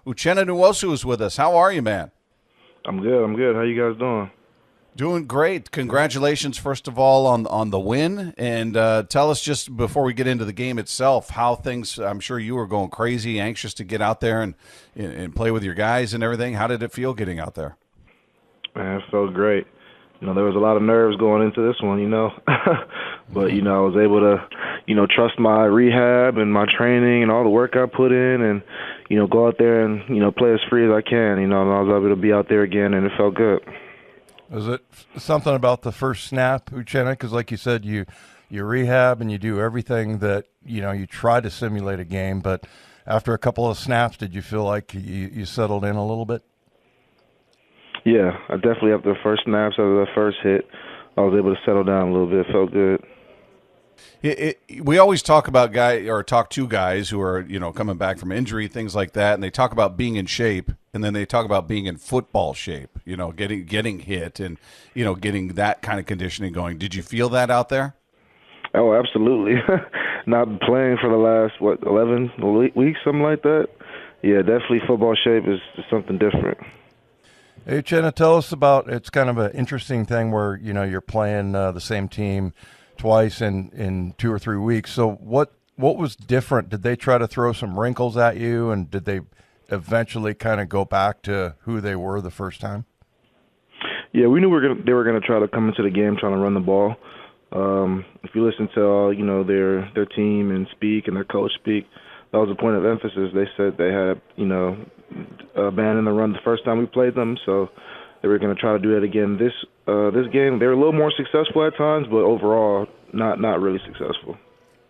Uchenna Nwosu is with us. How are you, man? I'm good. How you guys doing? Doing great. Congratulations, first of all, on the win. And tell us, just before we get into the game itself, how things, I'm sure you were going crazy, anxious to get out there and play with your guys and everything. How did it feel getting out there? Man, it felt great. There was a lot of nerves going into this one, but, I was able to, trust my rehab and my training and all the work I put in and, go out there and, play as free as I can, and I was able to be out there again, and it felt good. Was it something about the first snap, Uchenna? Because like you said, you rehab and you do everything that, you try to simulate a game, but after a couple of snaps, did you feel like you settled in a little bit? Yeah, I definitely, after the first snaps, after the first hit, I was able to settle down a little bit. It felt good. We always talk about talk to guys who are, coming back from injury, things like that, and they talk about being in shape, and then they talk about being in football shape, getting hit and, getting that kind of conditioning going. Did you feel that out there? Oh, absolutely. Not playing for the last, 11 weeks, something like that? Yeah, definitely football shape is something different. Hey, Uchenna, tell us about, it's kind of an interesting thing where, you're playing the same team twice in 2 or 3 weeks. So what was different? Did they try to throw some wrinkles at you, and did they eventually kind of go back to who they were the first time? Yeah, we knew they were gonna try to come into the game trying to run the ball. If you listen to their team and speak and their coach speak, that was a point of emphasis. They said they had abandoned the run the first time we played them, so they were going to try to do that again this game. They were a little more successful at times, but overall not really successful.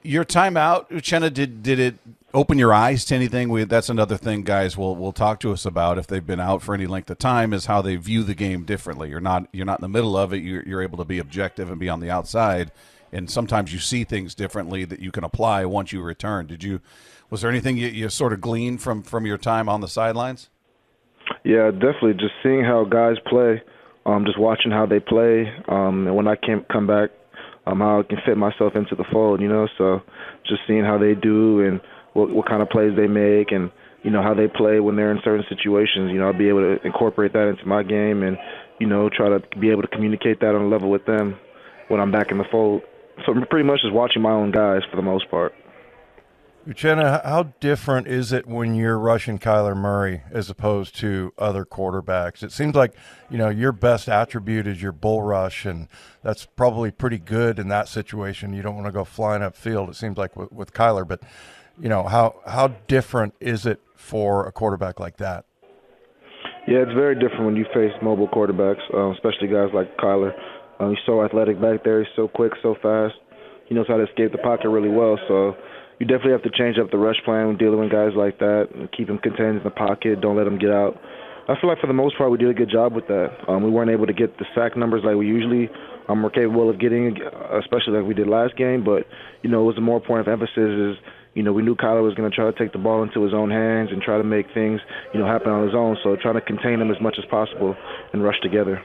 Your timeout, Uchenna, did it open your eyes to anything? That's another thing guys will talk to us about if they've been out for any length of time, is how they view the game differently. You're not in the middle of it. You're able to be objective and be on the outside, and sometimes you see things differently that you can apply once you return. Was there anything you sort of gleaned from your time on the sidelines? Yeah, definitely. Just seeing how guys play, just watching how they play, and when I come back, how I can fit myself into the fold, So just seeing how they do and what kind of plays they make and, how they play when they're in certain situations. I'll be able to incorporate that into my game and, try to be able to communicate that on a level with them when I'm back in the fold. So pretty much just watching my own guys for the most part. Uchenna, how different is it when you're rushing Kyler Murray as opposed to other quarterbacks? It seems like, your best attribute is your bull rush, and that's probably pretty good in that situation. You don't want to go flying upfield, it seems like, with Kyler. But, how different is it for a quarterback like that? Yeah, it's very different when you face mobile quarterbacks, especially guys like Kyler. He's so athletic back there. He's so quick, so fast. He knows how to escape the pocket really well, so you definitely have to change up the rush plan when dealing with guys like that and keep them contained in the pocket, don't let them get out. I feel like for the most part we did a good job with that. We weren't able to get the sack numbers like we usually are capable of getting, especially like we did last game, but, it was a more point of emphasis is, we knew Kyler was going to try to take the ball into his own hands and try to make things, happen on his own, so trying to contain him as much as possible and rush together.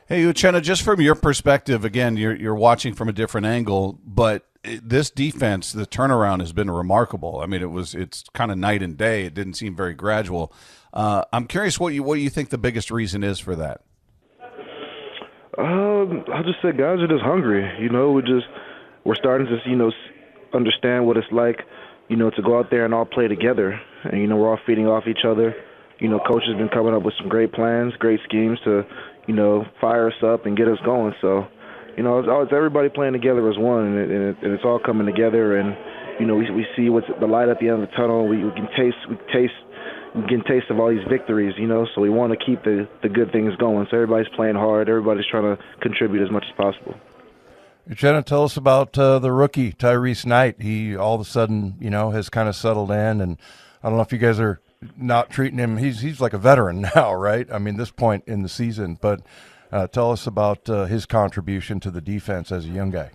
Hey, Uchenna, just from your perspective, again, you're watching from a different angle, but this defense, the turnaround has been remarkable. I mean, it's kind of night and day. It didn't seem very gradual. I'm curious what you think the biggest reason is for that. I'll just say guys are just hungry. We're starting to understand what it's like, to go out there and all play together, and we're all feeding off each other. Coach has been coming up with some great plans, great schemes to fire us up and get us going. So. It's everybody playing together as one, and it's all coming together. And we see what's the light at the end of the tunnel. We can taste of all these victories. So we want to keep the good things going. So everybody's playing hard. Everybody's trying to contribute as much as possible. Uchenna, tell us about the rookie Tyrese Knight. He all of a sudden, has kind of settled in, and I don't know if you guys are not treating him. He's like a veteran now, right? I mean, this point in the season, but. Tell us about his contribution to the defense as a young guy.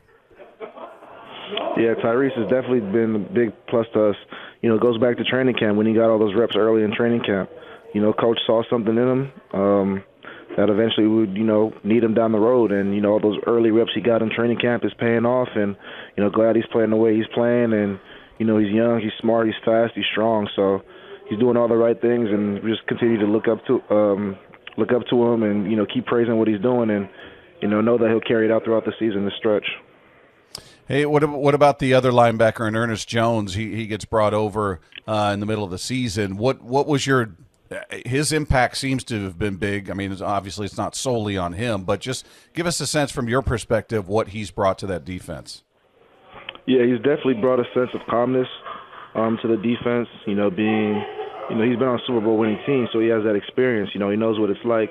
Yeah, Tyrese has definitely been a big plus to us. It goes back to training camp when he got all those reps early in training camp. Coach saw something in him that eventually would, need him down the road. And, all those early reps he got in training camp is paying off. And, glad he's playing the way he's playing. And, he's young, he's smart, he's fast, he's strong. So, he's doing all the right things, and we just continue to look up to him, and keep praising what he's doing, and know that he'll carry it out throughout the season, the stretch. Hey, what about the other linebacker in Ernest Jones? He gets brought over in the middle of the season. What was his impact seems to have been big. I mean, obviously it's not solely on him, but just give us a sense from your perspective what he's brought to that defense. Yeah, he's definitely brought a sense of calmness to the defense. Being he's been on a Super Bowl winning team, so he has that experience. He knows what it's like.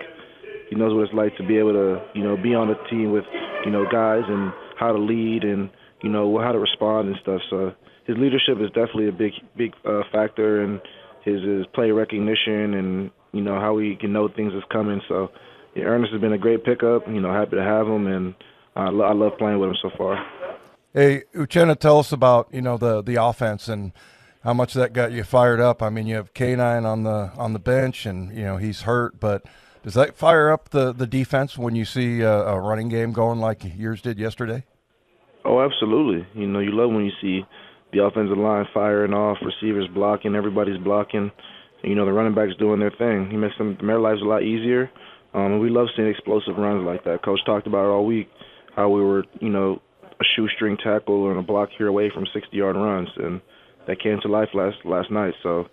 He knows what it's like to be able to be on a team with guys, and how to lead, and how to respond and stuff. So his leadership is definitely a big factor, and his play recognition, and how he can know things is coming. So yeah, Ernest has been a great pickup. Happy to have him, and I love playing with him so far. Hey, Uchenna, tell us about the offense and how much that got you fired up. I mean, you have K9 on the bench, and he's hurt, but does that fire up the defense when you see a running game going like yours did yesterday? Oh, absolutely. You love when you see the offensive line firing off, receivers blocking, everybody's blocking. And, the running backs doing their thing. He makes their lives a lot easier. And we love seeing explosive runs like that. Coach talked about it all week, how we were, a shoestring tackle and a block here away from 60-yard runs, and that came to life last night. So,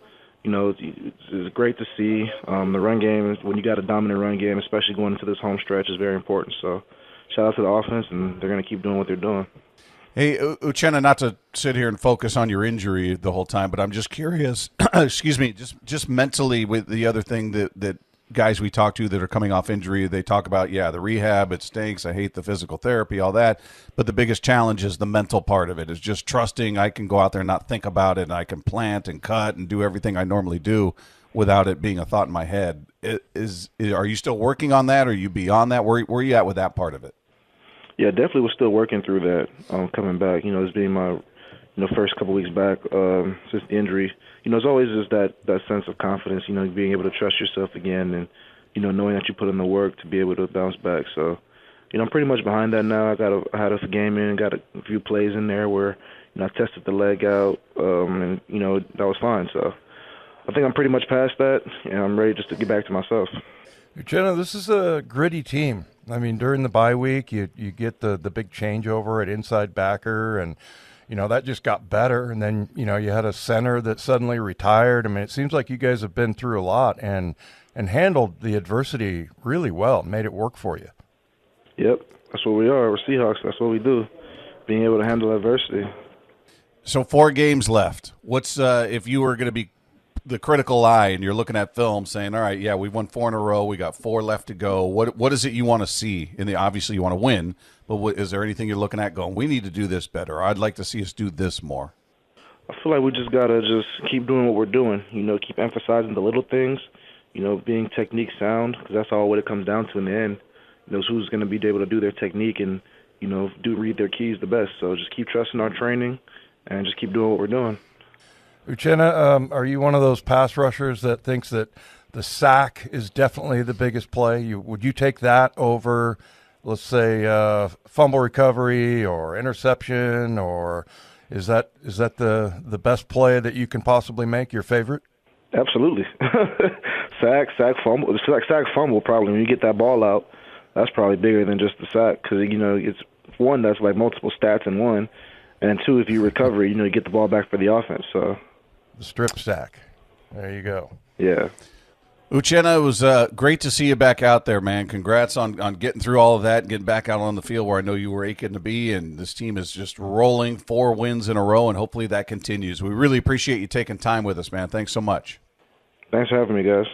it's great to see. The run game, when you got a dominant run game, especially going into this home stretch, is very important. So, shout out to the offense, and they're going to keep doing what they're doing. Hey, Uchenna, not to sit here and focus on your injury the whole time, but I'm just curious, excuse me, just mentally with the other thing that guys we talk to that are coming off injury, they talk about, the rehab, it stinks, I hate the physical therapy, all that, but the biggest challenge is the mental part of it, is just trusting I can go out there and not think about it, and I can plant and cut and do everything I normally do without it being a thought in my head. Are you still working on that? Or are you beyond that? Where are you at with that part of it? Yeah, definitely we're still working through that, coming back. This being my first couple weeks back since the injury. It's always just that sense of confidence, being able to trust yourself again, and, knowing that you put in the work to be able to bounce back. So, I'm pretty much behind that now. I had a game in, got a few plays in there where, I tested the leg out, and, that was fine. So I think I'm pretty much past that, and I'm ready just to get back to myself. Uchenna, this is a gritty team. I mean, during the bye week, you get the big changeover at inside backer, and, that just got better. And then, you had a center that suddenly retired. I mean, it seems like you guys have been through a lot and handled the adversity really well, made it work for you. Yep, that's what we are. We're Seahawks. That's what we do, being able to handle adversity. So 4 games left. What's if you were going to be the critical eye and you're looking at film saying, all right, we've won 4 in a row. We got 4 left to go. What is it you want to see? Obviously you want to win, but is there anything you're looking at going, we need to do this better? I'd like to see us do this more. I feel like we just got to just keep doing what we're doing, keep emphasizing the little things, being technique sound, because that's all what it comes down to in the end. Who's going to be able to do their technique and, read their keys the best. So just keep trusting our training and just keep doing what we're doing. Uchenna, are you one of those pass rushers that thinks that the sack is definitely the biggest play? Would you take that over, let's say, fumble recovery or interception, or is that the best play that you can possibly make, your favorite? Absolutely. sack, fumble probably. When you get that ball out, that's probably bigger than just the sack, because, it's one, that's like multiple stats in one, and 2, if you recover, you get the ball back for the offense. So the strip sack. There you go. Yeah. Uchenna, it was great to see you back out there, man. Congrats on getting through all of that and getting back out on the field where I know you were aching to be, and this team is just rolling, 4 wins in a row, and hopefully that continues. We really appreciate you taking time with us, man. Thanks so much. Thanks for having me, guys.